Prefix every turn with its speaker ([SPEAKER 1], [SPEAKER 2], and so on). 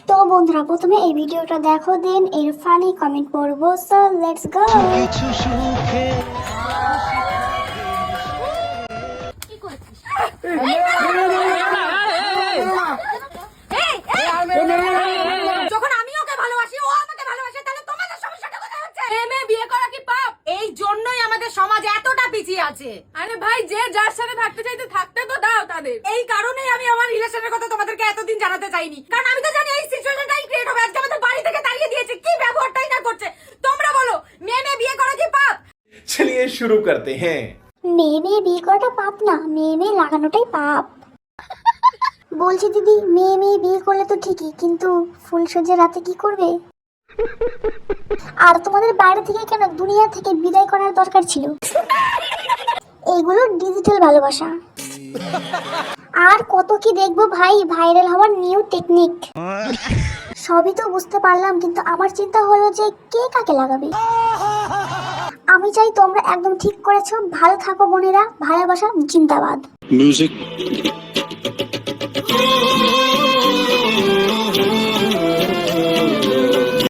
[SPEAKER 1] তো বন্ধুরা প্রথমে এই ভিডিওটা দেখো, দেন এর ফানি কমেন্ট পড়বো। So let's go.
[SPEAKER 2] যখন আমি ওকে ভালোবাসি, ও আমাকে ভালোবাসে, তাহলে তোমাদের সমস্যাটা কোথায় হচ্ছে? মেয়ে বিয়ে করা কি পাপ? এই জন্যই আমাদের সমাজ এতটা পিছিয়ে আছে। আরে ভাই, যে যার সাথে থাকতে চাইতে থাকতে তো দাও তাদের। এই কারণেই আমি আমার রিলেশনের কথা তোমাদেরকে এতদিন জানাতে চাইনি, কারণ আমি তো জানি এই সিচুয়েশনটাই ক্রিয়েট হবে। আজকে আমাদের বাড়ি থেকে তাড়িয়ে দিয়েছে, কি ব্যবহারটাই না করছে। তোমরা বলো, মেয়ে বিয়ে করা কি পাপ?
[SPEAKER 3] चलिए शुरू करते हैं।
[SPEAKER 1] মেয়ে বিয়ে করাটা পাপ না, মেয়ে লাগানোটাই পাপ। বলছি দিদি, মেয়ে বিয়ে করলে তো ঠিকই, কিন্তু ফুলসজ্জা রাতে কি করবে? আর তোমাদের বাইরে থেকে কেন, দুনিয়া থেকে বিদায় করার দরকার ছিল। এগুলো ডিজিটাল ভালোবাসা। আর কত কি দেখবো ভাই, ভাইরাল হওয়ার নিউ টেকনিক। সবই তো বুঝতে পারলাম, কিন্তু আমার চিন্তা হলো যে কে কাকে লাগাবে। আমি চাই তোমরা একদম ঠিক করেছো। ভালো থাকো বোনেরা, ভালোবাসা জিন্দাবাদ।
[SPEAKER 4] Music.